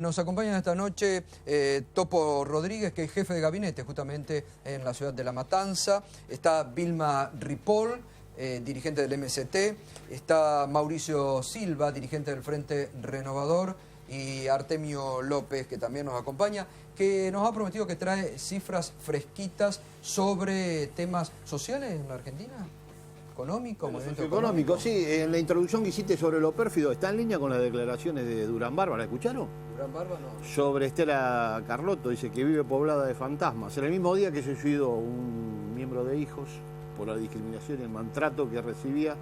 Nos acompaña esta noche Topo Rodríguez, que es jefe de gabinete justamente en la ciudad de La Matanza. Está Vilma Ripoll, dirigente del MST. Está Mauricio Silva, dirigente del Frente Renovador. Y Artemio López, que también nos acompaña, que nos ha prometido que trae cifras fresquitas sobre temas sociales en la Argentina. ¿Económico? Movimiento económico, sí. En la introducción que hiciste sobre lo pérfido, está en línea con las declaraciones de Durán Barba. ¿La escucharon? Durán Barba no. Sobre Estela Carlotto, dice que vive poblada de fantasmas. En el mismo día que se suicidó un miembro de Hijos por la discriminación y el maltrato que recibía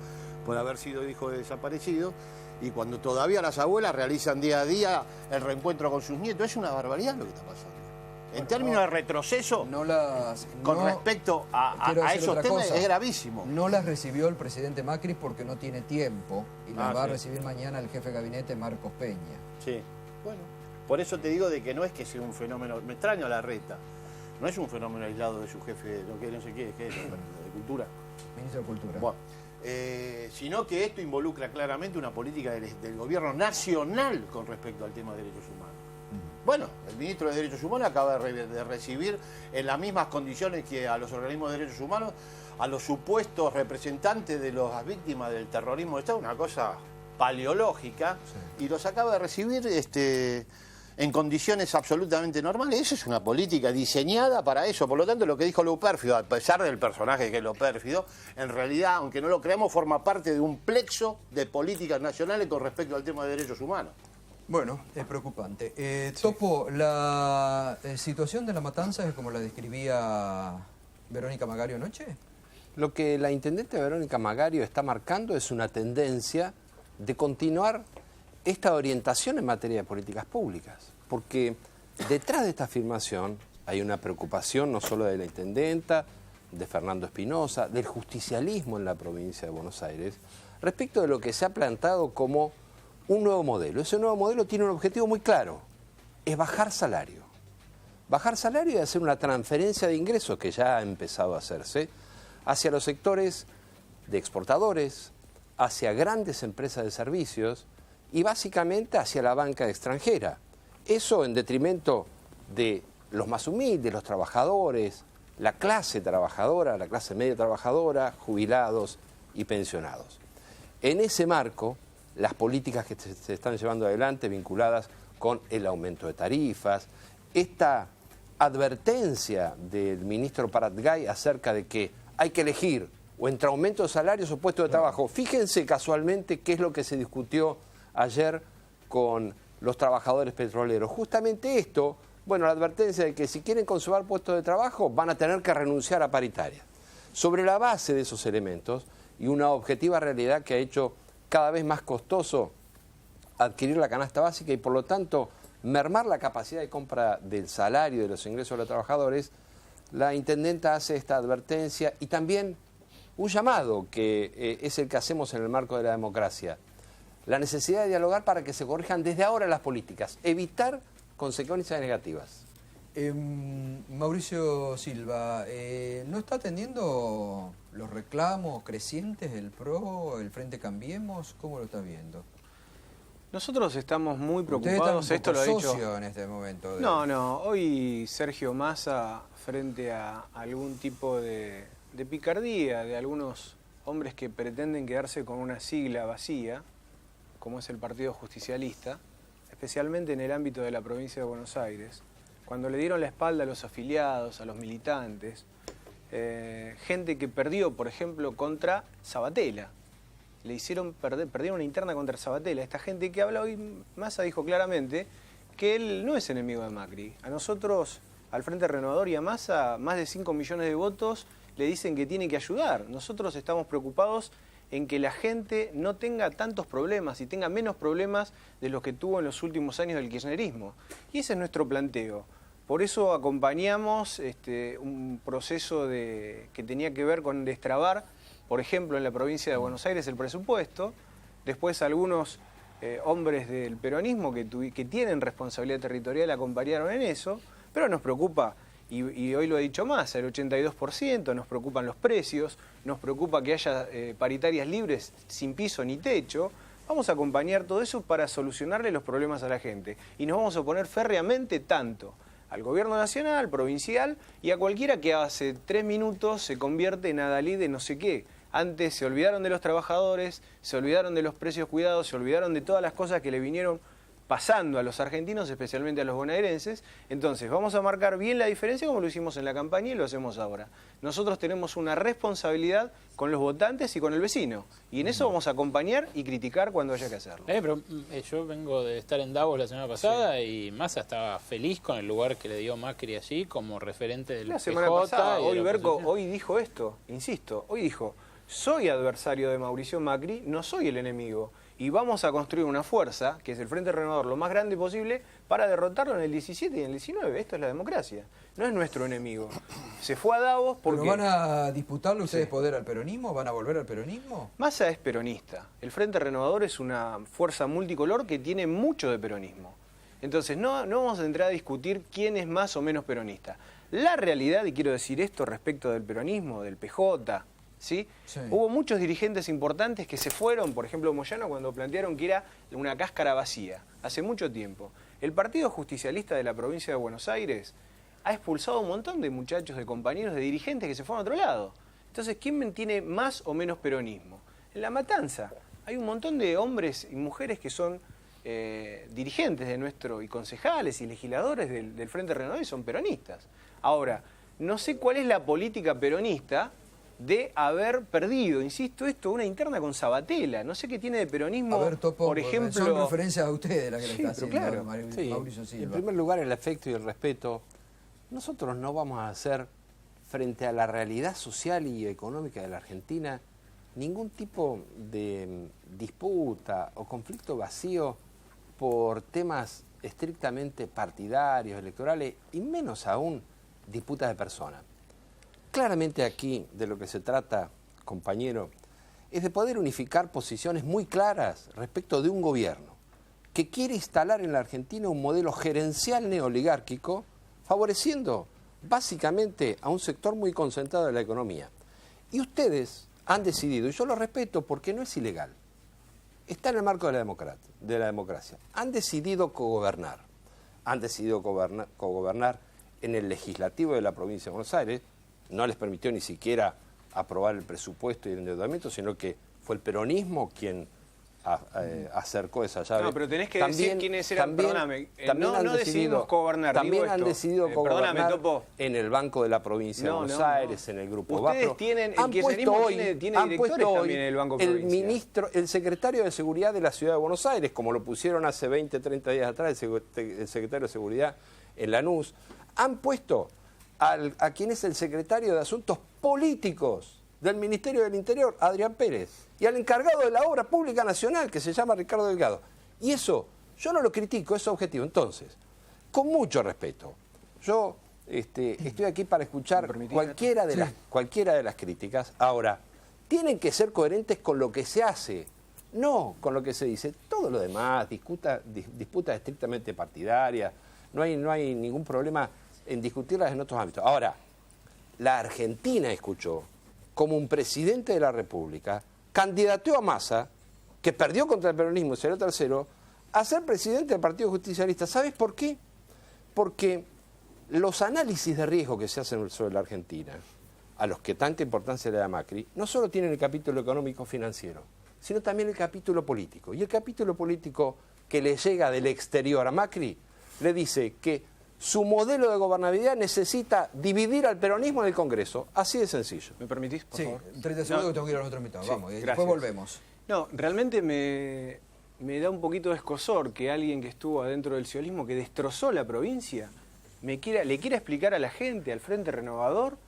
por haber sido hijo de desaparecido, y cuando todavía las abuelas realizan día a día el reencuentro con sus nietos. Es una barbaridad lo que está pasando. En términos de retroceso, con respecto a esos temas, es gravísimo. No las recibió el presidente Macri porque no tiene tiempo, y las va a recibir mañana el jefe de gabinete, Marcos Peña. Sí, bueno, por eso te digo de que no es que sea un fenómeno, me extraño a Larreta, no es un fenómeno aislado de su jefe, no sé qué es, de Cultura. Ministro de Cultura. Bueno, sino que esto involucra claramente una política del gobierno nacional con respecto al tema de derechos humanos. Bueno, el ministro de Derechos Humanos acaba de recibir en las mismas condiciones que a los organismos de derechos humanos, a los supuestos representantes de las víctimas del terrorismo de Estado, una cosa paleológica, sí. Y los acaba de recibir en condiciones absolutamente normales. Eso es una política diseñada para eso. Por lo tanto, lo que dijo lo pérfido, a pesar del personaje que es lo pérfido, en realidad, aunque no lo creamos, forma parte de un plexo de políticas nacionales con respecto al tema de derechos humanos. Bueno, es preocupante. Sí. Topo, la situación de La Matanza es como la describía Verónica Magario anoche. Lo que la intendente Verónica Magario está marcando es una tendencia de continuar esta orientación en materia de políticas públicas, porque detrás de esta afirmación hay una preocupación no solo de la intendenta, de Fernando Espinosa, del justicialismo en la provincia de Buenos Aires, respecto de lo que se ha plantado como un nuevo modelo. Ese nuevo modelo tiene un objetivo muy claro, es bajar salario. Bajar salario y hacer una transferencia de ingresos, que ya ha empezado a hacerse, hacia los sectores de exportadores, hacia grandes empresas de servicios y básicamente hacia la banca extranjera. Eso en detrimento de los más humildes, los trabajadores, la clase trabajadora, la clase media trabajadora, jubilados y pensionados. En ese marco, las políticas que se están llevando adelante vinculadas con el aumento de tarifas, esta advertencia del ministro Pratgay acerca de que hay que elegir o entre aumento de salarios o puestos de trabajo. Fíjense casualmente qué es lo que se discutió ayer con los trabajadores petroleros. Justamente esto, bueno, la advertencia de que si quieren conservar puestos de trabajo van a tener que renunciar a paritarias. Sobre la base de esos elementos y una objetiva realidad que ha hecho cada vez más costoso adquirir la canasta básica y por lo tanto mermar la capacidad de compra del salario y de los ingresos de los trabajadores, la intendenta hace esta advertencia y también un llamado que es el que hacemos en el marco de la democracia. La necesidad de dialogar para que se corrijan desde ahora las políticas, evitar consecuencias negativas. Mauricio Silva, ¿no está atendiendo los reclamos crecientes del PRO, el Frente Cambiemos? ¿Cómo lo está viendo? Nosotros estamos muy preocupados. Esto lo ha dicho en este momento. No. Hoy Sergio Massa, frente a algún tipo de picardía de algunos hombres que pretenden quedarse con una sigla vacía, como es el Partido Justicialista, especialmente en el ámbito de la provincia de Buenos Aires, cuando le dieron la espalda a los afiliados, a los militantes, gente que perdió, por ejemplo, contra Sabatella. Le hicieron perdieron una interna contra Sabatella. Esta gente que habla hoy, Massa dijo claramente que él no es enemigo de Macri. A nosotros, al Frente Renovador y a Massa, más de 5 millones de votos le dicen que tiene que ayudar. Nosotros estamos preocupados en que la gente no tenga tantos problemas y tenga menos problemas de los que tuvo en los últimos años del kirchnerismo. Y ese es nuestro planteo. Por eso acompañamos un proceso que tenía que ver con destrabar, por ejemplo, en la provincia de Buenos Aires el presupuesto. Después algunos hombres del peronismo que tienen responsabilidad territorial acompañaron en eso, pero nos preocupa, y hoy lo ha dicho más, el 82%, nos preocupan los precios, nos preocupa que haya paritarias libres sin piso ni techo, Vamos a acompañar todo eso para solucionarle los problemas a la gente. Y nos vamos a oponer férreamente tanto al gobierno nacional, provincial y a cualquiera que hace 3 minutos se convierte en adalid de no sé qué. Antes se olvidaron de los trabajadores, se olvidaron de los precios cuidados, se olvidaron de todas las cosas que le vinieron pasando a los argentinos, especialmente a los bonaerenses. Entonces, vamos a marcar bien la diferencia como lo hicimos en la campaña y lo hacemos ahora. Nosotros tenemos una responsabilidad con los votantes y con el vecino. Y en eso vamos a acompañar y criticar cuando haya que hacerlo. Pero yo vengo de estar en Davos la semana pasada y Massa estaba feliz con el lugar que le dio Macri allí como referente del La semana PJ pasada, y de hoy la Berco, oposición. hoy dijo esto, insisto, hoy dijo, soy adversario de Mauricio Macri, no soy el enemigo. Y vamos a construir una fuerza, que es el Frente Renovador, lo más grande posible, para derrotarlo en el 17 y en el 19. Esto es la democracia. No es nuestro enemigo. Se fue a Davos porque... ¿Pero van a disputarle ustedes poder al peronismo? ¿Van a volver al peronismo? Massa es peronista. El Frente Renovador es una fuerza multicolor que tiene mucho de peronismo. Entonces, no vamos a entrar a discutir quién es más o menos peronista. La realidad, y quiero decir esto respecto del peronismo, del PJ... ¿sí? Sí. Hubo muchos dirigentes importantes que se fueron, por ejemplo Moyano, cuando plantearon que era una cáscara vacía, hace mucho tiempo. El Partido Justicialista de la provincia de Buenos Aires ha expulsado un montón de muchachos, de compañeros, de dirigentes que se fueron a otro lado. Entonces, ¿quién tiene más o menos peronismo? En La Matanza hay un montón de hombres y mujeres que son dirigentes de nuestro, y concejales y legisladores del Frente Renovador y son peronistas. Ahora, no sé cuál es la política peronista de haber perdido, insisto, esto, una interna con Sabatella. No sé qué tiene de peronismo, A ver, Topo, por ejemplo... son referencias a ustedes las que Sí, le está pero haciendo claro. Sí, Mauricio Silva. en primer lugar, el afecto y el respeto. Nosotros no vamos a hacer, frente a la realidad social y económica de la Argentina, ningún tipo de disputa o conflicto vacío por temas estrictamente partidarios, electorales, y menos aún disputas de personas. Claramente aquí de lo que se trata, compañero, es de poder unificar posiciones muy claras respecto de un gobierno que quiere instalar en la Argentina un modelo gerencial neoligárquico, favoreciendo básicamente a un sector muy concentrado de la economía. Y ustedes han decidido, y yo lo respeto porque no es ilegal, está en el marco de la democracia, han decidido cogobernar. Han decidido cogobernar en el legislativo de la provincia de Buenos Aires. No les permitió ni siquiera aprobar el presupuesto y el endeudamiento, sino que fue el peronismo quien acercó esa llave. No, pero tenés que decir quiénes eran, perdóname, no decidimos gobernar, también digo han esto. decidido Perdóname, gobernar Topo. en el Banco de la Provincia de Buenos Aires, en el Grupo Ustedes Vapro. tienen, el Han kirchnerismo puesto hoy, tiene han directores puesto hoy también en el Banco el Provincial. el secretario de Seguridad de la Ciudad de Buenos Aires, como lo pusieron hace 20, 30 días atrás, el secretario de Seguridad en Lanús. Han puesto a quien es el secretario de Asuntos Políticos del Ministerio del Interior, Adrián Pérez, y al encargado de la Obra Pública Nacional, que se llama Ricardo Delgado. Y eso, yo no lo critico, es objetivo. Entonces, con mucho respeto, yo estoy aquí para escuchar cualquiera de las críticas. Ahora, tienen que ser coherentes con lo que se hace, no con lo que se dice. Todo lo demás, disputas estrictamente partidarias, no hay ningún problema en discutirlas en otros ámbitos. Ahora, la Argentina escuchó como un presidente de la República candidateó a Massa, que perdió contra el peronismo y salió tercero, a ser presidente del Partido Justicialista. ¿Sabes por qué? Porque los análisis de riesgo que se hacen sobre la Argentina, a los que tanta importancia le da Macri, no solo tienen el capítulo económico-financiero, sino también el capítulo político. Y el capítulo político que le llega del exterior a Macri le dice que su modelo de gobernabilidad necesita dividir al peronismo en el Congreso. Así de sencillo. ¿Me permitís, por Sí, favor? 30 segundos que tengo que ir a los otros invitados. Sí, Vamos, y gracias. después volvemos. No, realmente me da un poquito de escozor que alguien que estuvo adentro del sionismo, que destrozó la provincia, le quiera explicar a la gente, al Frente Renovador,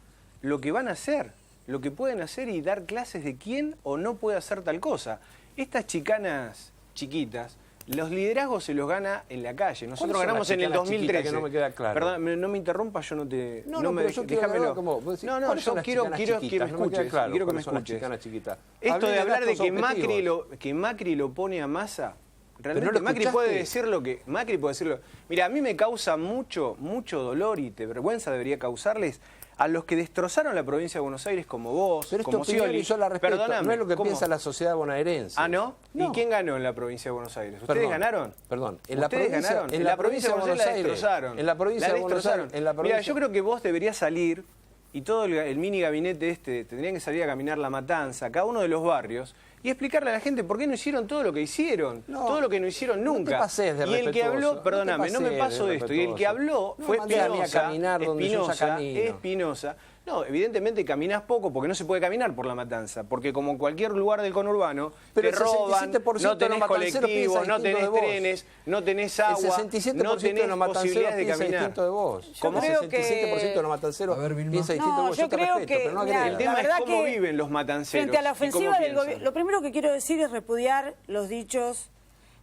lo que van a hacer, lo que pueden hacer y dar clases de quién o no puede hacer tal cosa. Estas chicanas chiquitas, los liderazgos se los gana en la calle. Nosotros ganamos en el 2013. Que no me queda claro. Perdón, no me interrumpas, yo no te... pero yo quiero déjamelo. como, vos decís, No, ¿cuáles son yo las quiero chicanas que me chiquitas? No me queda escuches. claro Quiero que me cuáles son las escuches. chicanas chiquitas. Esto Hablé de hablar de gastos que objetivos. Macri lo pone a Massa, realmente lo Macri escuchaste. puede decir lo que... Macri puede decirlo. Mira, a mí me causa mucho dolor y vergüenza debería causarles a los que destrozaron la provincia de Buenos Aires como vos, Pero es tu como opinión Scioli. y yo la respeto. Perdóname, no es lo que ¿cómo? piensa la sociedad bonaerense. ¿Ah, no? No. ¿Y quién ganó en la provincia de Buenos Aires? ¿Ustedes Perdón, ganaron? Perdón. ¿Ustedes ganaron? En la provincia de Buenos Aires. la destrozaron. En la provincia La de Buenos Aires. destrozaron. En la provincia... Mira, yo creo que vos deberías salir, y todo el mini gabinete tendrían que salir a caminar La Matanza, cada uno de los barrios, y explicarle a la gente por qué no hicieron todo lo que hicieron, No, todo lo que no hicieron no te nunca. pases de y el que respetuoso, habló, perdóname, no me pases paso de de esto, y el que habló No fue me mandes a mí a Espinosa, caminar donde yo ya camino. Espinosa. No, evidentemente caminás poco porque no se puede caminar por La Matanza, porque como en cualquier lugar del conurbano, Pero te el roban, 67% no de tenés los matanceros colectivos, piensa no tenés distinto de vos. trenes, no tenés agua, El 67% no de tenés los matanceros posibilidades de piensa caminar. distinto de vos. ¿Cómo? El Creo 67% de los matanceros A ver, Vilma. piensa distinto de No, vos. yo Yo te creo respeto, que, pero no mira, agredas. El tema la es verdad cómo que viven los matanceros. frente a la y cómo ofensiva del piensan. gobierno, lo primero que quiero decir es repudiar los dichos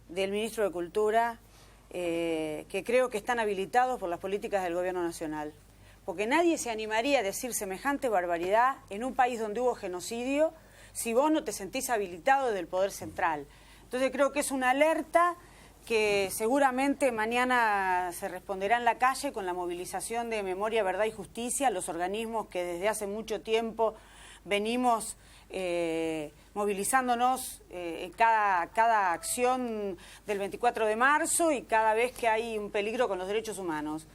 del ministro de Cultura, que creo que están habilitados por las políticas del gobierno nacional. Porque nadie se animaría a decir semejante barbaridad en un país donde hubo genocidio si vos no te sentís habilitado del poder central. Entonces creo que es una alerta que seguramente mañana se responderá en la calle con la movilización de Memoria, Verdad y Justicia, los organismos que desde hace mucho tiempo venimos movilizándonos en cada acción del 24 de marzo y cada vez que hay un peligro con los derechos humanos.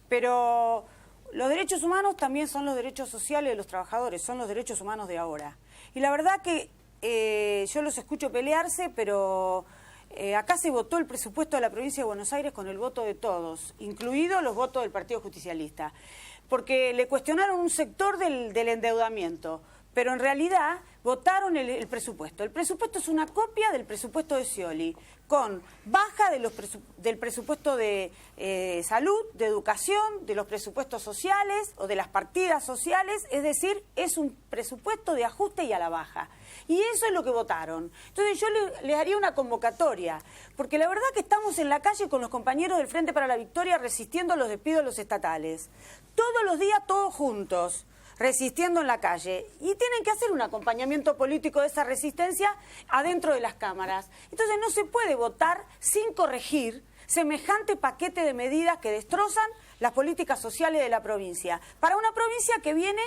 Pero los derechos humanos también son los derechos sociales de los trabajadores, son los derechos humanos de ahora. Y la verdad que yo los escucho pelearse, pero acá se votó el presupuesto de la provincia de Buenos Aires con el voto de todos, incluidos los votos del Partido Justicialista, porque le cuestionaron un sector del endeudamiento, pero en realidad votaron el presupuesto. El presupuesto es una copia del presupuesto de Scioli, con baja del presupuesto de salud, de educación, de los presupuestos sociales o de las partidas sociales, es decir, es un presupuesto de ajuste y a la baja. Y eso es lo que votaron. Entonces yo les haría una convocatoria, porque la verdad que estamos en la calle con los compañeros del Frente para la Victoria resistiendo los despidos de los estatales. Todos los días, todos juntos, resistiendo en la calle, y tienen que hacer un acompañamiento político de esa resistencia adentro de las cámaras. Entonces no se puede votar sin corregir semejante paquete de medidas que destrozan las políticas sociales de la provincia, para una provincia que viene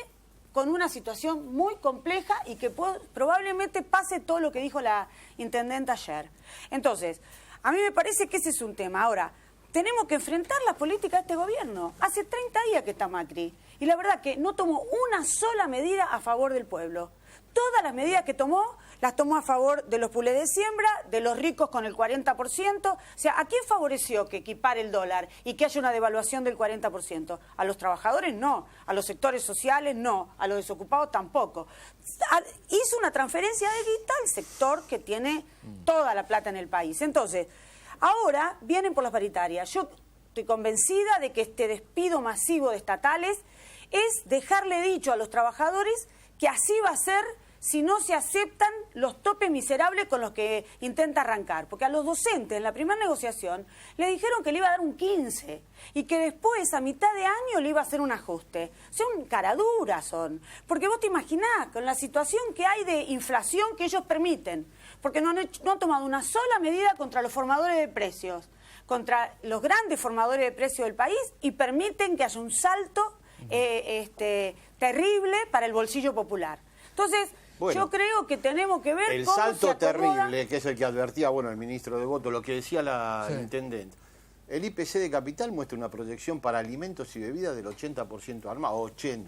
con una situación muy compleja y que probablemente pase todo lo que dijo la intendenta ayer. Entonces, a mí me parece que ese es un tema. Ahora, tenemos que enfrentar la política de este gobierno. Hace 30 días que está Macri. Y la verdad que no tomó una sola medida a favor del pueblo. Todas las medidas que tomó, las tomó a favor de los pulés de siembra, de los ricos con el 40%. O sea, ¿a quién favoreció que equipare el dólar y que haya una devaluación del 40%? A los trabajadores no, a los sectores sociales no, a los desocupados tampoco. Hizo una transferencia de guita al sector que tiene toda la plata en el país. Entonces, ahora vienen por las paritarias. Yo estoy convencida de que este despido masivo de estatales es dejarle dicho a los trabajadores que así va a ser si no se aceptan los topes miserables con los que intenta arrancar. Porque a los docentes en la primera negociación le dijeron que le iba a dar un 15 y que después a mitad de año le iba a hacer un ajuste. Son caraduras son. Porque vos te imaginás con la situación que hay de inflación que ellos permiten. Porque no han tomado una sola medida contra los formadores de precios, contra los grandes formadores de precios del país, y permiten que haya un salto terrible para el bolsillo popular. Entonces, bueno, yo creo que tenemos que ver el cómo salto se acomoda. terrible, que es el que advertía el ministro de Voto, lo que decía la intendente. El IPC de Capital muestra una proyección para alimentos y bebidas del 80% armado, 80%.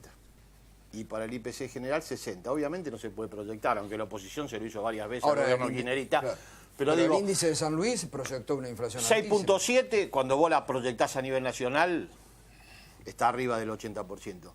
Y para el IPC general 60%. Obviamente no se puede proyectar, aunque la oposición se lo hizo varias veces al gobierno kirchnerista. Claro. Pero Pero digo, el índice de San Luis proyectó una inflación altísima. 6.7, cuando vos la proyectás a nivel nacional, está arriba del 80%.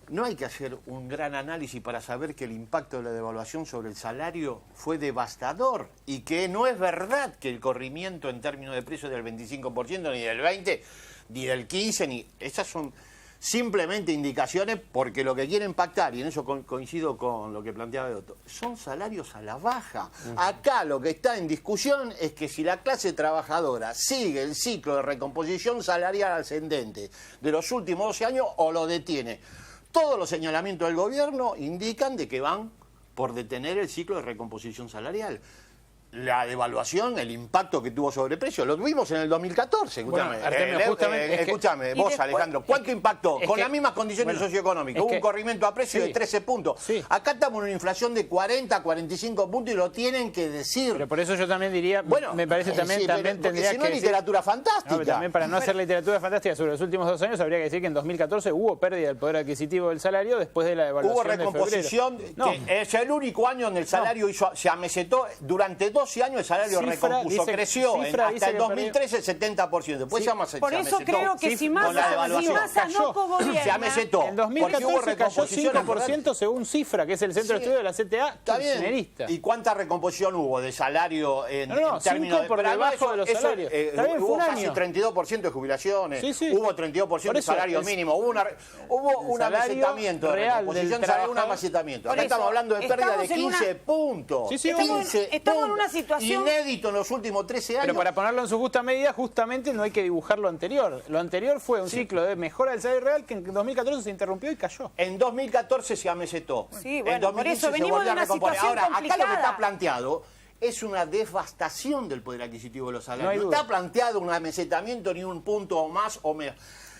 No hay que hacer un gran análisis para saber que el impacto de la devaluación sobre el salario fue devastador y que no es verdad que el corrimiento en términos de precios del 25%, ni del 20%, ni del 15%, ni... Esas son simplemente indicaciones porque lo que quieren pactar, y en eso coincido con lo que planteaba Otto, son salarios a la baja. Acá lo que está en discusión es que si la clase trabajadora sigue el ciclo de recomposición salarial ascendente de los últimos 12 años o lo detiene. Todos los señalamientos del gobierno indican de que van por detener el ciclo de recomposición salarial. la devaluación, el impacto que tuvo sobre precios. Lo tuvimos en el 2014. Escúchame, Bueno, Artemio, justamente, escúchame vos, después, Alejandro, ¿cuánto impactó? Con las mismas condiciones bueno, socioeconómicas. es Hubo que- un corrimiento a precios sí, de 13 puntos. sí. Acá estamos en una inflación de 40, 45 puntos y lo tienen que decir. Pero por eso yo también diría, Bueno, me parece también, sí, pero- también porque tendría si no que es decir- literatura fantástica. No, pero también para no hacer literatura fantástica sobre los últimos 2 años, habría que decir que en 2014 hubo pérdida del poder adquisitivo del salario después de la devaluación Hubo de febrero. recomposición, No. que es el único año donde el salario se amesetó. Durante 12 años el salario recompuso, creció hasta el 2013 el 70%. Después se amesetó. Por eso creo que si con la Massa devaluación. no cogobierna, Se amesetó. En Porque hubo 2014 cayó recomposición 5% según Cifra, que es el centro de estudio de la CTA Está bien. kirchnerista. ¿Y cuánta recomposición hubo de salario en No, términos 5 por pero además debajo de los salarios. Está bien, fue hubo un casi año. 32% de jubilaciones, Sí, sí. hubo 32% Por de eso, salario el- mínimo, hubo un salario amesetamiento de real recomposición del salarial, un trabajador. amesetamiento. Por Acá eso, estamos hablando de pérdida de estamos en 15 puntos. Sí, sí, estamos en una situación- inédito en los últimos 13 años. Pero para ponerlo en su justa medida, justamente no hay que dibujar lo anterior. Lo anterior fue un ciclo de mejora del salario real que en 2014 se interrumpió y cayó. En 2014 se amesetó. Sí, En bueno, 2015 por eso se venimos volvió de a una recomponer. situación Ahora, acá lo que complicada. está planteado es una devastación del poder adquisitivo de los salarios. No hay No duda. está planteado un amesetamiento ni un punto o más o menos.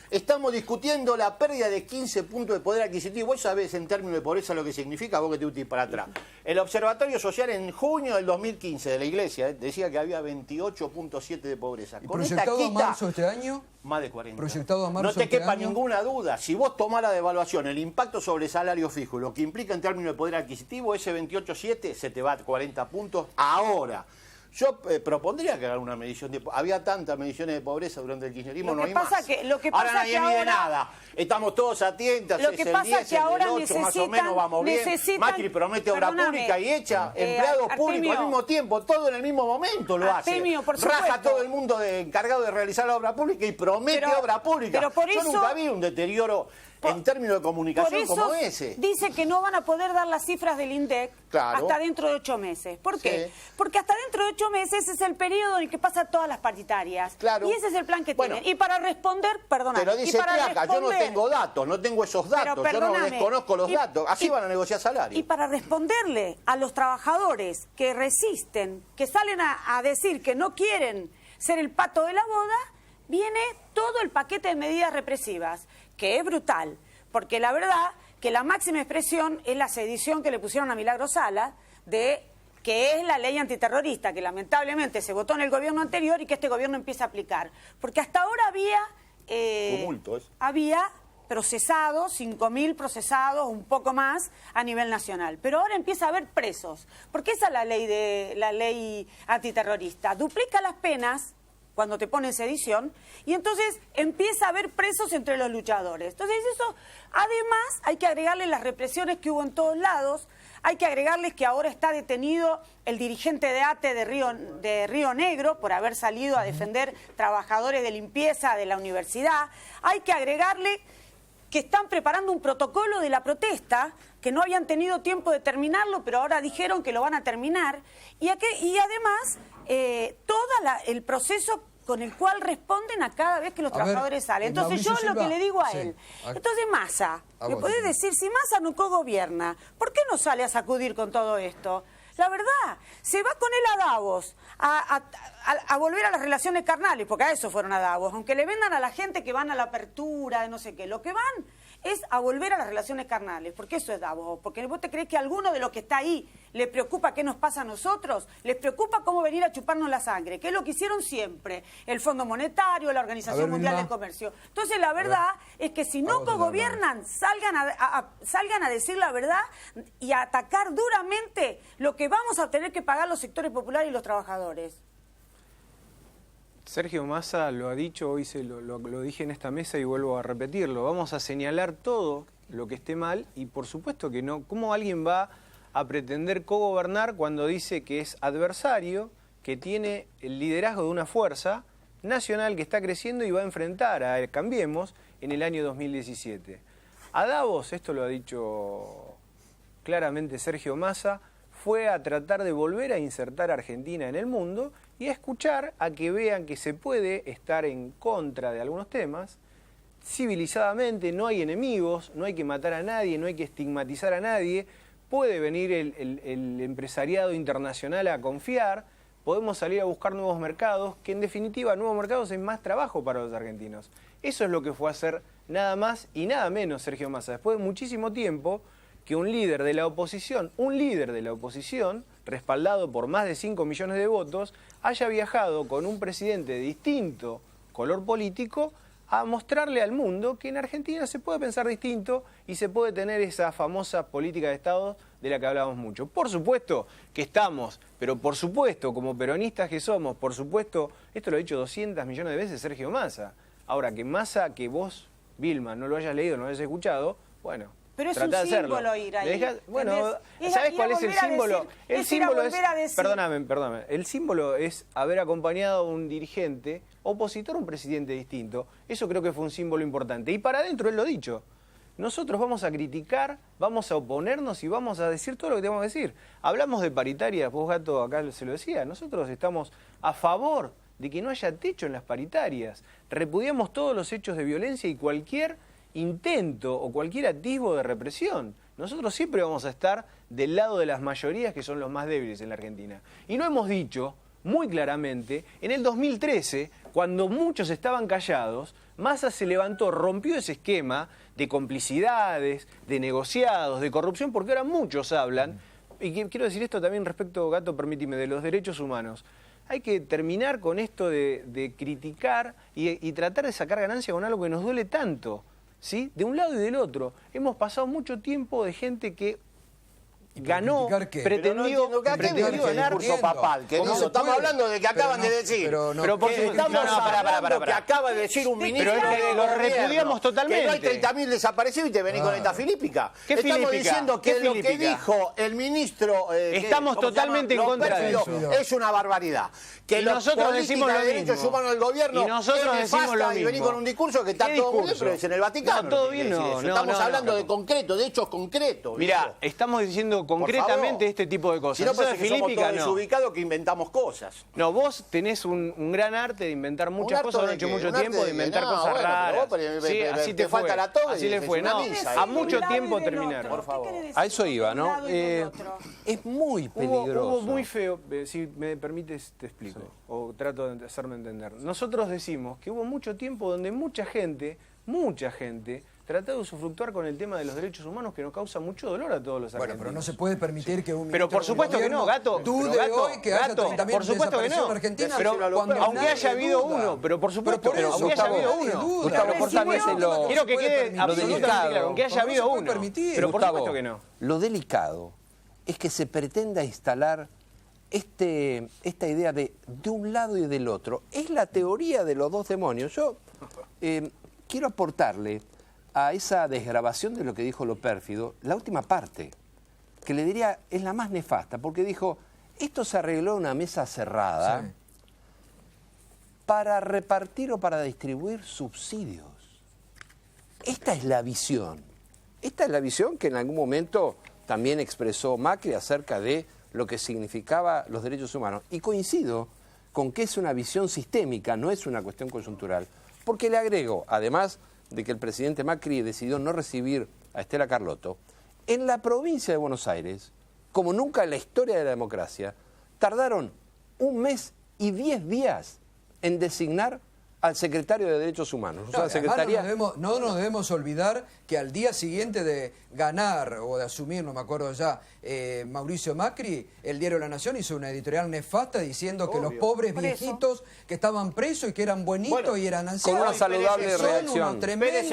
Estamos discutiendo la pérdida de 15 puntos de poder adquisitivo. Vos sabés en términos de pobreza lo que significa, vos que te útil para atrás. El Observatorio Social en junio del 2015 de la Iglesia decía que había 28.7 de pobreza. ¿Y Con esta proyectado a quita, marzo de este año? más de 40. Proyectado a marzo no te de este quepa año. ninguna duda. Si vos tomás la devaluación, el impacto sobre el salario fijo, lo que implica en términos de poder adquisitivo, ese 28.7 se te va a 40 puntos ahora. Yo propondría que hagan una medición de... Había tantas mediciones de pobreza durante el kirchnerismo, Lo no que hay pasa más. lo que ahora pasa nadie que mide ahora- nada. Estamos todos atentos, Lo es que el pasa 10, que el ahora 8, más o menos vamos bien. necesitan- Macri promete obra Perdóname, pública y echa empleados públicos al Artemio. mismo tiempo, todo en el mismo momento lo hace. Artemio, por Raja supuesto. todo el mundo encargado de realizar la obra pública y promete Pero- obra pública. pero por Yo eso- nunca vi un deterioro en términos de Por comunicación eso como ese. dice que no van a poder dar las cifras del INDEC Claro. hasta dentro de 8 meses. ¿Por qué? Sí. Porque hasta dentro de 8 meses es el periodo en el que pasa todas las paritarias. Claro. Y ese es el plan que Bueno, tienen. Y para responder, perdóname. Pero y dice para Placa, yo no responder- tengo datos, no tengo esos Pero datos, yo no perdóname, desconozco los y- datos. Así y- van a negociar salarios. Y para responderle a los trabajadores que resisten, que salen a decir que no quieren ser el pato de la boda, viene todo el paquete de medidas represivas, que es brutal, porque la verdad que la máxima expresión es la sedición que le pusieron a Milagro Sala, que es la ley antiterrorista, que lamentablemente se votó en el gobierno anterior y que este gobierno empieza a aplicar. Porque hasta ahora había... Tumulto, eso. Había procesados, 5.000 procesados, un poco más a nivel nacional. Pero ahora empieza a haber presos, porque esa es la ley antiterrorista. Duplica las penas cuando te ponen sedición y entonces empieza a haber presos entre los luchadores. Entonces eso, además, hay que agregarle las represiones que hubo en todos lados. Hay que agregarles que ahora está detenido el dirigente de ATE de Río Negro por haber salido a defender trabajadores de limpieza de la universidad. Hay que agregarle que están preparando un protocolo de la protesta, que no habían tenido tiempo de terminarlo, pero ahora dijeron que lo van a terminar. Y además, todo el proceso con el cual responden a cada vez que los A ver, trabajadores salen. Entonces Mauricio yo lo que Silva. le digo a Sí. él, A- entonces Massa, a ¿me vos, podés Silva. decir, si Massa no cogobierna, ¿por qué no sale a sacudir con todo esto? La verdad, se va con él a Davos a volver a las relaciones carnales, porque a eso fueron a Davos, aunque le vendan a la gente que van a la apertura, de no sé qué, lo que van es a volver a las relaciones carnales, porque eso es Davos, porque vos te crees que a alguno de los que está ahí le preocupa qué nos pasa a nosotros, les preocupa cómo venir a chuparnos la sangre, que es lo que hicieron siempre, el Fondo Monetario, la Organización A ver, Mundial Vilma. del Comercio. Entonces la verdad es que si no vos, cogobiernan, salgan a decir la verdad y a atacar duramente lo que vamos a tener que pagar los sectores populares y los trabajadores. Sergio Massa lo ha dicho, hoy lo dije en esta mesa y vuelvo a repetirlo. Vamos a señalar todo lo que esté mal y por supuesto que no. ¿Cómo alguien va a pretender cogobernar cuando dice que es adversario, que tiene el liderazgo de una fuerza nacional que está creciendo y va a enfrentar a Cambiemos en el año 2017? A Davos, esto lo ha dicho claramente Sergio Massa, fue a tratar de volver a insertar a Argentina en el mundo y a escuchar a que vean que se puede estar en contra de algunos temas, civilizadamente, no hay enemigos, no hay que matar a nadie, no hay que estigmatizar a nadie, puede venir el empresariado internacional a confiar, podemos salir a buscar nuevos mercados, que en definitiva nuevos mercados es más trabajo para los argentinos. Eso es lo que fue a hacer nada más y nada menos Sergio Massa, después de muchísimo tiempo que un líder de la oposición, respaldado por más de 5 millones de votos, haya viajado con un presidente de distinto color político a mostrarle al mundo que en Argentina se puede pensar distinto y se puede tener esa famosa política de Estado de la que hablábamos mucho. Por supuesto que estamos, pero por supuesto, como peronistas que somos, por supuesto, esto lo ha dicho 200 millones de veces Sergio Massa. Ahora, que Massa, que vos, Vilma, no lo hayas leído, no lo hayas escuchado, bueno, pero es tratá un de hacerlo. símbolo ir ahí. Bueno, ¿entendés? ¿sabés cuál es el símbolo? El símbolo es, decir. perdóname, el símbolo es haber acompañado a un dirigente opositor a un presidente distinto. Eso creo que fue un símbolo importante. Y para adentro, él lo ha dicho. Nosotros vamos a criticar, vamos a oponernos y vamos a decir todo lo que tenemos que decir. Hablamos de paritarias, vos, Gato, acá se lo decía. Nosotros estamos a favor de que no haya techo en las paritarias. Repudiamos todos los hechos de violencia y cualquier intento o cualquier atisbo de represión. Nosotros siempre vamos a estar del lado de las mayorías que son los más débiles en la Argentina. Y lo hemos dicho muy claramente en el 2013, cuando muchos estaban callados, Massa se levantó, rompió ese esquema de complicidades, de negociados, de corrupción, porque ahora muchos hablan, y quiero decir esto también respecto, Gato, permíteme, de los derechos humanos. Hay que terminar con esto de criticar y tratar de sacar ganancia con algo que nos duele tanto, ¿sí? De un lado y del otro. Hemos pasado mucho tiempo de gente que ganó, pretendió ganar. El discurso papal, que no, estamos hablando de que acaban de decir. Estamos hablando que acaba de decir un ministro. Pero lo repudiamos totalmente. Que no hay 30.000 desaparecidos y te venís con esta filípica. Estamos diciendo que lo que dijo el ministro. Estamos totalmente en contra de eso. Es una barbaridad. Que nosotros decimos lo mismo. Derechos humanos del gobierno. Y nosotros decimos lo mismo. Y venís con un discurso que está todo muy bien, pero es en el Vaticano. No, todo bien, no. Estamos hablando de concreto, de hechos concretos. Mirá, estamos diciendo concretamente este tipo de cosas. Si no, parece que somos todos no. desubicados que inventamos cosas. No, vos tenés un gran arte de inventar muchas cosas, has hecho mucho tiempo de inventar cosas raras. Sí, así te fue. Así le fue. No, a mucho tiempo terminaron. Por favor. A eso iba, ¿no? Es muy peligroso. Hubo muy feo, si me permites te explico, o trato de hacerme entender. Nosotros decimos que hubo mucho tiempo donde mucha gente trató de usufructuar con el tema de los derechos humanos que nos causa mucho dolor a todos los argentinos. Bueno, pero no se puede permitir que un Pero por supuesto que no, Gato. Dude hoy que haya 30.000 por supuesto que no. en Argentina, pero aunque haya habido uno, pero por supuesto, pero aunque haya habido uno. Gustavo, cortame Quiero que quede absolutamente claro, aunque haya habido uno. Pero por supuesto que no. Lo delicado es que se pretenda instalar esta idea de un lado y del otro. Es la teoría de los dos demonios. Yo quiero aportarle a esa desgrabación de lo que dijo lo pérfido, la última parte, que le diría es la más nefasta, porque dijo, esto se arregló en una mesa cerrada para repartir o para distribuir subsidios. Esta es la visión. Esta es la visión que en algún momento también expresó Macri acerca de lo que significaba los derechos humanos. Y coincido con que es una visión sistémica, no es una cuestión coyuntural. Porque le agrego, además de que el presidente Macri decidió no recibir a Estela Carlotto, en la provincia de Buenos Aires, como nunca en la historia de la democracia, tardaron 1 mes y 10 días en designar al secretario de Derechos Humanos. O sea, la secretaría... no nos debemos olvidar que al día siguiente de ganar o de asumir, no me acuerdo ya, Mauricio Macri, el diario La Nación hizo una editorial nefasta diciendo que los pobres viejitos que estaban presos y que eran buenitos y eran ancianos, con una saludable reacción. Unos tremendos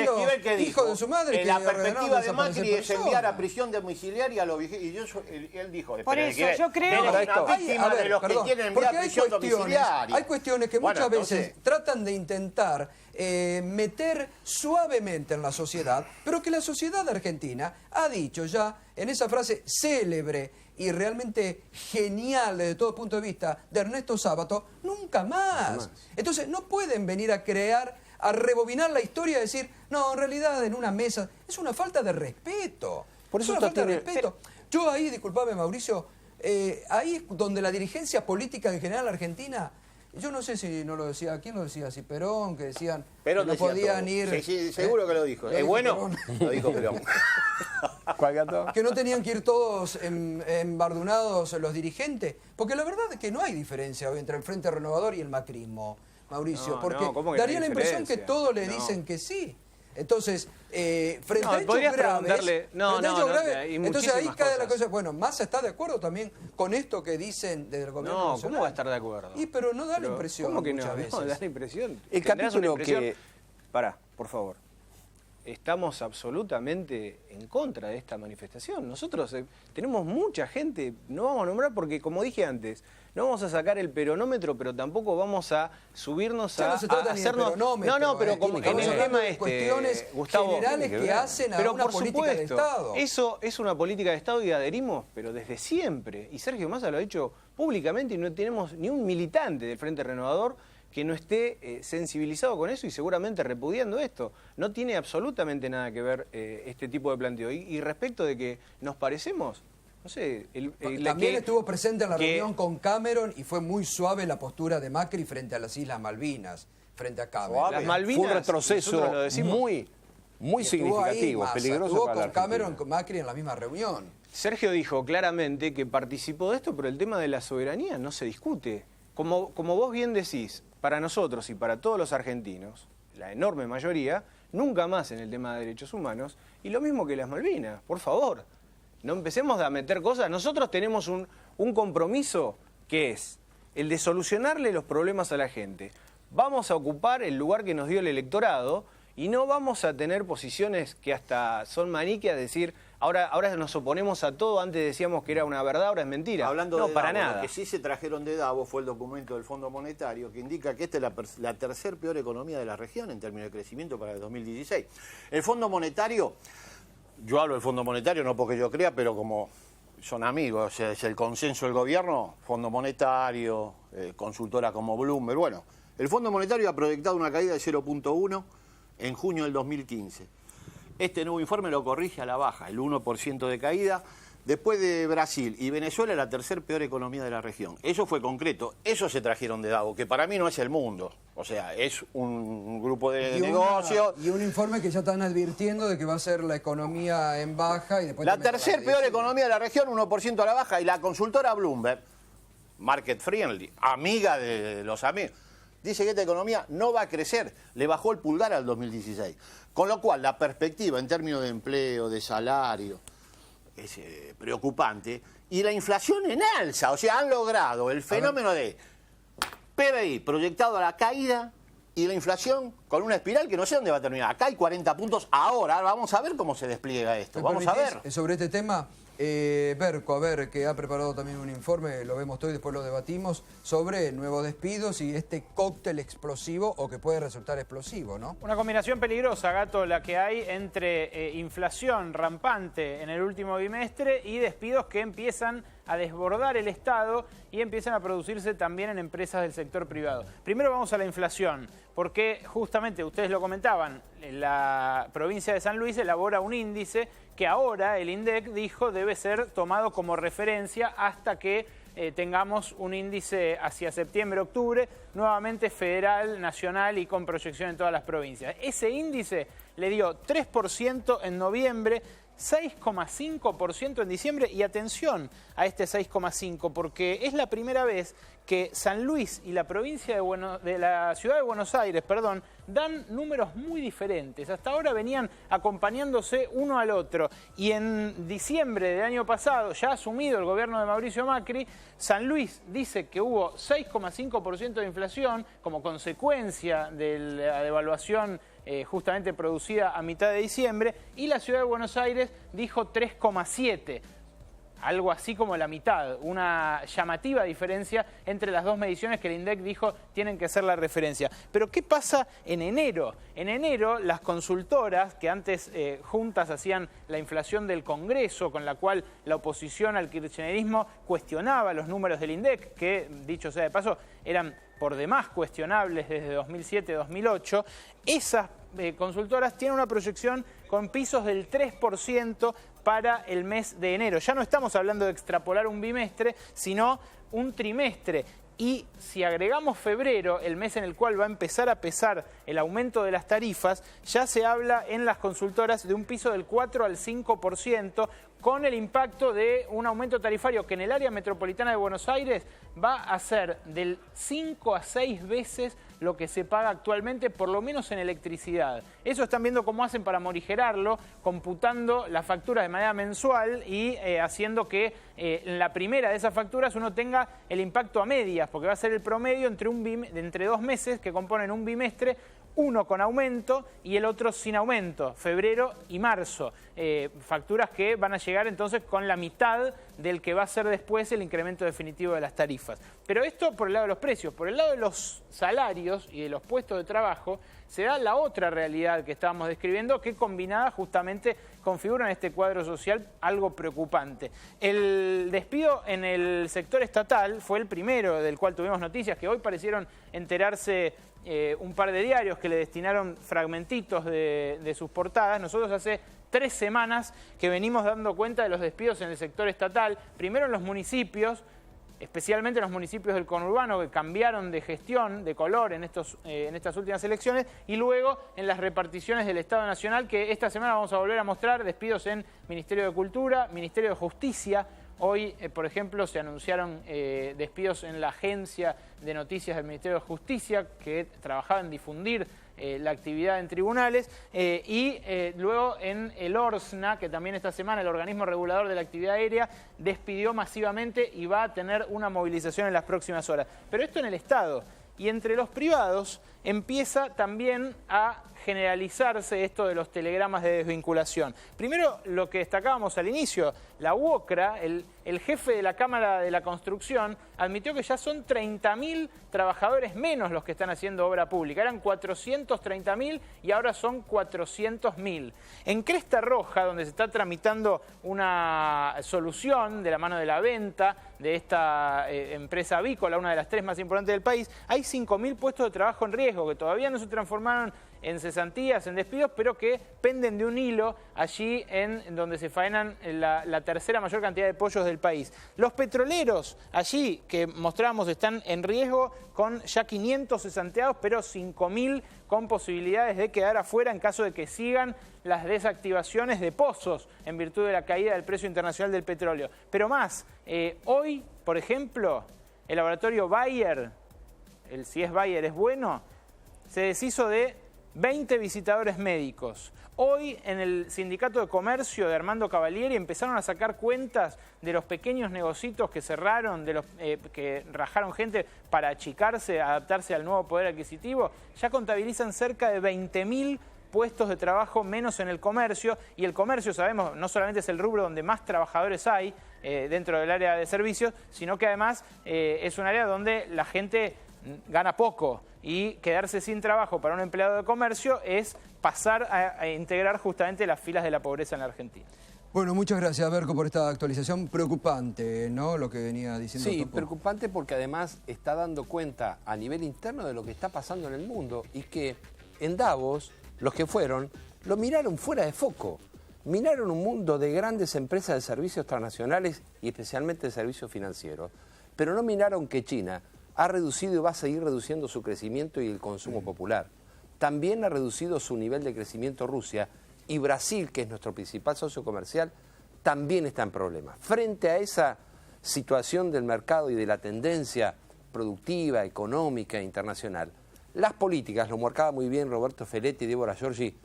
hijos de su madre. La perspectiva de Macri es enviar a prisión domiciliaria a los viejitos. Y él dijo, por eso yo creo que una víctima de los que quieren enviar a prisión domiciliaria. Hay cuestiones que muchas veces tratan de intentar meter suavemente en la sociedad, pero que la sociedad argentina ha dicho ya en esa frase célebre y realmente genial desde todo punto de vista de Ernesto Sábato, nunca más. Entonces no pueden venir a crear, a rebobinar la historia y decir, no, en realidad en una mesa, es una falta de respeto. Por eso es una falta de respeto. Yo ahí, disculpame Mauricio, ahí es donde la dirigencia política en general argentina, yo no sé si no lo decía, ¿quién lo decía? Si Perón, que decían Perón que no podían ir... Sí, seguro que lo dijo. ¿Es bueno? Perón. Lo dijo Perón. ¿Cuál gato? Que no tenían que ir todos embardunados los dirigentes. Porque la verdad es que no hay diferencia hoy entre el Frente Renovador y el macrismo, Mauricio. No, porque ¿cómo que daría no la hay impresión que diferencia? todos le No. dicen que sí. Entonces, frente a hechos podrías graves, preguntarle- no, frente a no, hechos no, graves, hay entonces ahí muchísimas cae la cosas. cosa. Bueno, ¿Massa está de acuerdo también con esto que dicen desde el gobierno No, nacional? ¿cómo va a estar de acuerdo? Y pero no da la Pero, impresión ¿cómo que no? muchas veces. No, da la impresión. El Tendrás una capítulo impresión. que- Pará, por favor. Estamos absolutamente en contra de esta manifestación. Nosotros tenemos mucha gente, no vamos a nombrar porque, como dije antes, no vamos a sacar el peronómetro, pero tampoco vamos a subirnos Ya a, no se trata a ni de hacernos... peronómetro, no, pero como estamos en el hablando tema de cuestiones Gustavo, generales tiene que que ver. hacen a pero una por política de supuesto, Estado. eso es una política de Estado y adherimos, pero desde siempre. Y Sergio Massa lo ha dicho públicamente y no tenemos ni un militante del Frente Renovador que no esté sensibilizado con eso y seguramente repudiando esto. No tiene absolutamente nada que ver este tipo de planteo. Y respecto de que nos parecemos, no sé... También estuvo presente en la que- reunión con Cameron y fue muy suave la postura de Macri frente a las Islas Malvinas, frente a Cameron. Las Malvinas, Fue un retroceso nosotros lo decimos. muy Y estuvo ahí significativo, Massa, peligroso estuvo para la con Cameron, Argentina. con Macri en la misma reunión. Sergio dijo claramente que participó de esto, pero el tema de la soberanía no se discute. Como vos bien decís, para nosotros y para todos los argentinos, la enorme mayoría, nunca más en el tema de derechos humanos, y lo mismo que las Malvinas, por favor. No empecemos a meter cosas. Nosotros tenemos un compromiso que es el de solucionarle los problemas a la gente. Vamos a ocupar el lugar que nos dio el electorado y no vamos a tener posiciones que hasta son maniqueas, decir, ahora nos oponemos a todo, antes decíamos que era una verdad, ahora es mentira. Hablando no, de para Davos, nada. Lo que sí se trajeron de Davos fue el documento del Fondo Monetario que indica que esta es la tercer peor economía de la región en términos de crecimiento para el 2016. El Fondo Monetario, yo hablo del Fondo Monetario no porque yo crea, pero como son amigos, o sea, es el consenso del gobierno, Fondo Monetario, consultora como Bloomberg, bueno, el Fondo Monetario ha proyectado una caída de 0.1 en junio del 2015. Este nuevo informe lo corrige a la baja, el 1% de caída. Después de Brasil y Venezuela, la tercer peor economía de la región. Eso fue concreto, eso se trajeron de Davos, que para mí no es el mundo. O sea, es un grupo de negocios. Y un informe que ya están advirtiendo de que va a ser la economía en baja y después... La también tercer va a peor decir- economía de la región, 1% a la baja. Y la consultora Bloomberg, market friendly, amiga de los amigos, dice que esta economía no va a crecer. Le bajó el pulgar al 2016. Con lo cual, la perspectiva en términos de empleo, de salario, es preocupante. Y la inflación en alza. O sea, han logrado el fenómeno de PBI proyectado a la caída y la inflación con una espiral que no sé dónde va a terminar. Acá hay 40 puntos ahora. Vamos a ver cómo se despliega esto. ¿Me Vamos a permitís, ver. sobre este tema, Berco, a ver, que ha preparado también un informe, lo vemos todo y después lo debatimos, sobre nuevos despidos y este cóctel explosivo o que puede resultar explosivo, ¿no? Una combinación peligrosa, Gato, la que hay entre inflación rampante en el último bimestre y despidos que empiezan a desbordar el Estado y empiezan a producirse también en empresas del sector privado. Primero vamos a la inflación, porque justamente ustedes lo comentaban, la provincia de San Luis elabora un índice que ahora el INDEC dijo debe ser tomado como referencia hasta que tengamos un índice hacia septiembre, octubre, nuevamente federal, nacional y con proyección en todas las provincias. Ese índice le dio 3% en noviembre, 6,5% en diciembre y atención a este 6,5% porque es la primera vez que San Luis y la provincia de la ciudad de Buenos Aires, dan números muy diferentes. Hasta ahora venían acompañándose uno al otro y en diciembre del año pasado, ya asumido el gobierno de Mauricio Macri, San Luis dice que hubo 6,5% de inflación como consecuencia de la devaluación justamente producida a mitad de diciembre, y la ciudad de Buenos Aires dijo 3,7%, algo así como la mitad, una llamativa diferencia entre las dos mediciones que el INDEC dijo tienen que ser la referencia. Pero ¿qué pasa en enero? En enero las consultoras, que antes juntas hacían la inflación del Congreso, con la cual la oposición al kirchnerismo cuestionaba los números del INDEC, que, dicho sea de paso, eran por demás cuestionables desde 2007-2008, esas consultoras tienen una proyección con pisos del 3% para el mes de enero. Ya no estamos hablando de extrapolar un bimestre, sino un trimestre. Y si agregamos febrero, el mes en el cual va a empezar a pesar el aumento de las tarifas, ya se habla en las consultoras de un piso del 4 al 5%, con el impacto de un aumento tarifario que en el área metropolitana de Buenos Aires va a ser del 5 a 6 veces lo que se paga actualmente, por lo menos en electricidad. Eso están viendo cómo hacen para morigerarlo, computando las facturas de manera mensual y haciendo que en la primera de esas facturas uno tenga el impacto a medias, porque va a ser el promedio entre 2 meses que componen un bimestre, uno con aumento y el otro sin aumento, febrero y marzo. Facturas que van a llegar entonces con la mitad del que va a ser después el incremento definitivo de las tarifas. Pero esto por el lado de los precios. Por el lado de los salarios y de los puestos de trabajo se da la otra realidad que estábamos describiendo, que combinada justamente configura en este cuadro social algo preocupante. El despido en el sector estatal fue el primero del cual tuvimos noticias, que hoy parecieron enterarse un par de diarios que le destinaron fragmentitos de sus portadas. Nosotros hace 3 semanas que venimos dando cuenta de los despidos en el sector estatal, primero en los municipios, especialmente en los municipios del conurbano que cambiaron de gestión, de color en estas últimas elecciones, y luego en las reparticiones del Estado Nacional, que esta semana vamos a volver a mostrar despidos en Ministerio de Cultura, Ministerio de Justicia. Hoy, por ejemplo, se anunciaron despidos en la agencia de noticias del Ministerio de Justicia, que trabajaba en difundir la actividad en tribunales, y luego en el ORSNA, que también esta semana, el organismo regulador de la actividad aérea, despidió masivamente y va a tener una movilización en las próximas horas. Pero esto en el Estado. Y entre los privados empieza también a generalizarse esto de los telegramas de desvinculación. Primero, lo que destacábamos al inicio, la UOCRA, el jefe de la Cámara de la Construcción, admitió que ya son 30.000 trabajadores menos los que están haciendo obra pública. Eran 430.000 y ahora son 400.000. En Cresta Roja, donde se está tramitando una solución de la mano de la venta de esta empresa avícola, una de las 3 más importantes del país, hay 5.000 puestos de trabajo en riesgo que todavía no se transformaron en cesantías, en despidos, pero que penden de un hilo allí en donde se faenan la tercera mayor cantidad de pollos del país. Los petroleros allí, que mostrábamos, están en riesgo con ya 500 cesanteados, pero 5.000 con posibilidades de quedar afuera en caso de que sigan las desactivaciones de pozos en virtud de la caída del precio internacional del petróleo. Pero más, hoy, por ejemplo, el laboratorio Bayer, si es Bayer es bueno, se deshizo de 20 visitadores médicos. Hoy en el Sindicato de Comercio de Armando Cavalieri empezaron a sacar cuentas de los pequeños negocios que cerraron, de los que rajaron gente para achicarse, adaptarse al nuevo poder adquisitivo. Ya contabilizan cerca de 20.000 puestos de trabajo menos en el comercio, y el comercio, sabemos, no solamente es el rubro donde más trabajadores hay dentro del área de servicios, sino que además es un área donde la gente gana poco, y quedarse sin trabajo para un empleado de comercio es pasar a integrar justamente las filas de la pobreza en la Argentina. Bueno, muchas gracias, Berco, por esta actualización preocupante, ¿no? Lo que venía diciendo Sí, Topo. preocupante porque además está dando cuenta a nivel interno de lo que está pasando en el mundo, y que en Davos, los que fueron, lo miraron fuera de foco. Miraron un mundo de grandes empresas de servicios transnacionales y especialmente de servicios financieros, pero no miraron que China ha reducido y va a seguir reduciendo su crecimiento y el consumo popular. También ha reducido su nivel de crecimiento Rusia, y Brasil, que es nuestro principal socio comercial, también está en problemas. Frente a esa situación del mercado y de la tendencia productiva, económica e internacional, las políticas, lo marcaba muy bien Roberto Feletti y Débora Giorgi,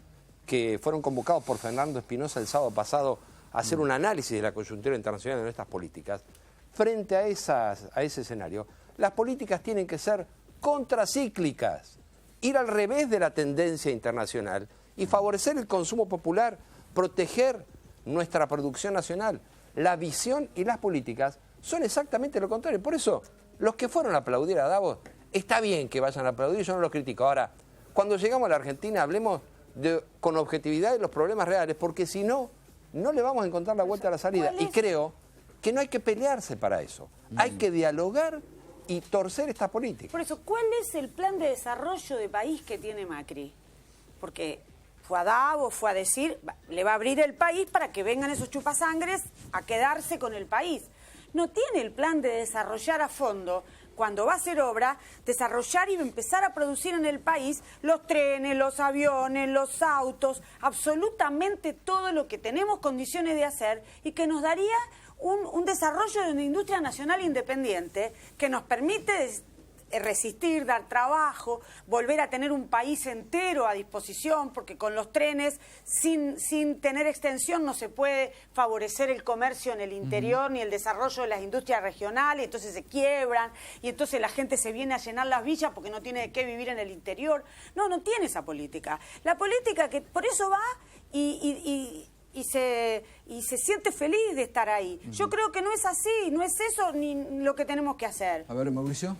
que fueron convocados por Fernando Espinosa el sábado pasado a hacer un análisis de la coyuntura internacional de nuestras políticas. Frente a ese escenario, las políticas tienen que ser contracíclicas, ir al revés de la tendencia internacional y favorecer el consumo popular, proteger nuestra producción nacional. La visión y las políticas son exactamente lo contrario. Por eso, los que fueron a aplaudir a Davos, está bien que vayan a aplaudir, yo no los critico. Ahora, cuando llegamos a la Argentina, hablemos con objetividad de los problemas reales, porque si no, no le vamos a encontrar la vuelta a la salida. Y creo que no hay que pelearse para eso. Hay que dialogar y torcer esta política. Por eso, ¿cuál es el plan de desarrollo de país que tiene Macri? Porque fue a Davos, fue a decir, le va a abrir el país para que vengan esos chupasangres a quedarse con el país. No tiene el plan de desarrollar a fondo cuando va a hacer obra, desarrollar y empezar a producir en el país los trenes, los aviones, los autos, absolutamente todo lo que tenemos condiciones de hacer y que nos daría un desarrollo de una industria nacional independiente que nos permite resistir, dar trabajo, volver a tener un país entero a disposición, porque con los trenes, sin tener extensión, no se puede favorecer el comercio en el interior, ni el desarrollo de las industrias regionales, entonces se quiebran, y entonces la gente se viene a llenar las villas porque no tiene de qué vivir en el interior. No tiene esa política. La política que por eso va y se siente feliz de estar ahí. Yo creo que no es así, no es eso ni lo que tenemos que hacer. A ver, Mauricio.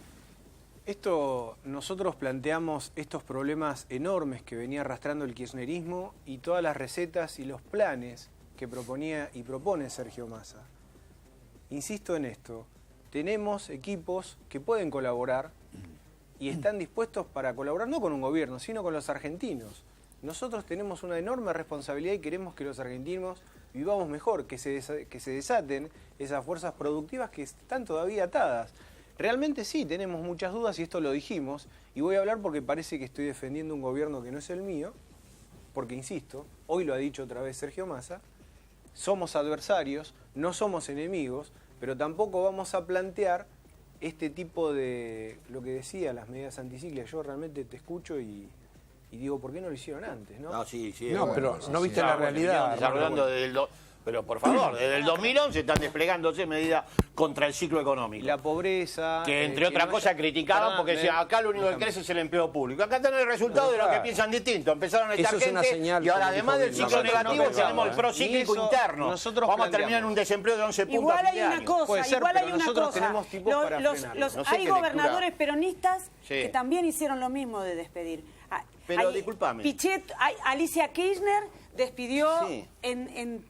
Nosotros planteamos estos problemas enormes que venía arrastrando el kirchnerismo y todas las recetas y los planes que proponía y propone Sergio Massa. Insisto en esto, tenemos equipos que pueden colaborar y están dispuestos para colaborar no con un gobierno, sino con los argentinos. Nosotros tenemos una enorme responsabilidad y queremos que los argentinos vivamos mejor, que se desaten esas fuerzas productivas que están todavía atadas. Realmente sí, tenemos muchas dudas y esto lo dijimos, y voy a hablar porque parece que estoy defendiendo un gobierno que no es el mío, porque insisto, hoy lo ha dicho otra vez Sergio Massa, somos adversarios, no somos enemigos, pero tampoco vamos a plantear este tipo de, lo que decía, las medidas anticíclicas. Yo realmente te escucho y digo, ¿por qué no lo hicieron antes? No, sí. No, bueno, pero no viste sí, la realidad. Desarrollando pero por favor, desde el 2011 están desplegándose medidas contra el ciclo económico. la pobreza... Que entre otras cosas criticaban porque decían, acá lo único que crece es el empleo público. Acá están el resultado de lo que piensan distinto. Empezaron a estar Eso es una gente señal, y ahora como además dijo del ciclo Bilbao. negativo tenemos el procíclico eso interno. nosotros Vamos a terminar en planteamos. un desempleo de 11 puntos Igual a fin hay de una año. cosa, Puede ser, igual hay pero una nosotros cosa. tenemos tipos para frenarlo. No sé Hay qué gobernadores lectura. peronistas Sí. que también hicieron lo mismo de despedir. Pero discúlpame. Alicia Kirchner despidió Sí. en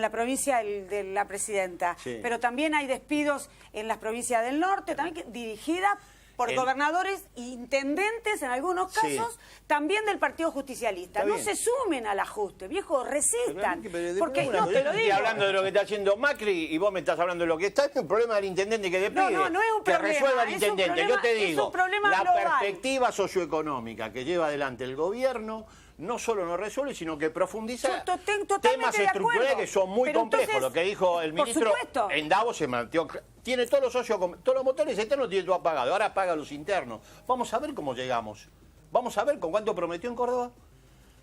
la provincia de la presidenta. Sí. Pero también hay despidos en las provincias del norte, también dirigidas por gobernadores e intendentes, en algunos Sí. casos, también del Partido Justicialista. Está No bien. se sumen al ajuste, viejo, resistan. Porque Pero no, te lo estoy digo. hablando de lo que está haciendo Macri y vos me estás hablando de lo que está. Es un problema del intendente que despide. No es un que problema, resuelva el es un intendente. problema- Yo te es digo, un problema la global. perspectiva socioeconómica que lleva adelante el gobierno no solo no resuelve, sino que profundiza Yo totalmente temas de estructurales acuerdo. que son muy Pero complejos. entonces, Lo que dijo el por ministro supuesto. en Davos se mantiene. Tiene todos los socios, todos los motores externos tiene todo apagado. Ahora paga los internos. Vamos a ver cómo llegamos. Vamos a ver con cuánto prometió en Córdoba.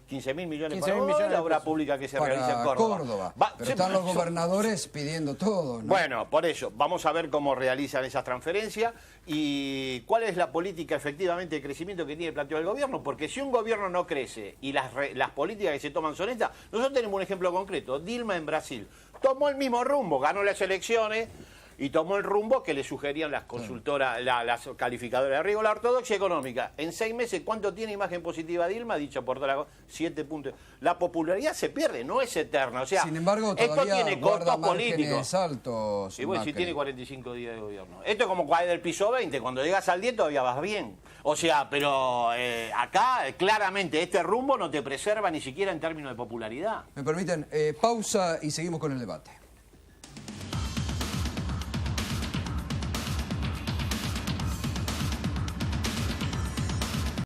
15.000 millones 15.000 para millones de la obra pesos. pública que se Para realiza en Córdoba. Pero Sí, están los por eso. gobernadores pidiendo todo, ¿no? Bueno, por eso, vamos a ver cómo realizan esas transferencias y cuál es la política efectivamente de crecimiento que tiene planteado el gobierno, porque si un gobierno no crece y las políticas que se toman son estas, nosotros tenemos un ejemplo concreto. Dilma en Brasil tomó el mismo rumbo, ganó las elecciones y tomó el rumbo que le sugerían las consultoras, las calificadoras de riesgo, la ortodoxia económica. En 6 meses, ¿cuánto tiene imagen positiva Dilma? Dicho por todas las 7 puntos. La popularidad se pierde, no es eterna. O sea, Sin embargo, esto todavía tiene guarda costos políticos. márgenes altos. Y bueno, si Macri. tiene 45 días de gobierno. Esto es como caer del piso 20, cuando llegas al 10 todavía vas bien. O sea, pero acá claramente este rumbo no te preserva ni siquiera en términos de popularidad. Me permiten, pausa y seguimos con el debate.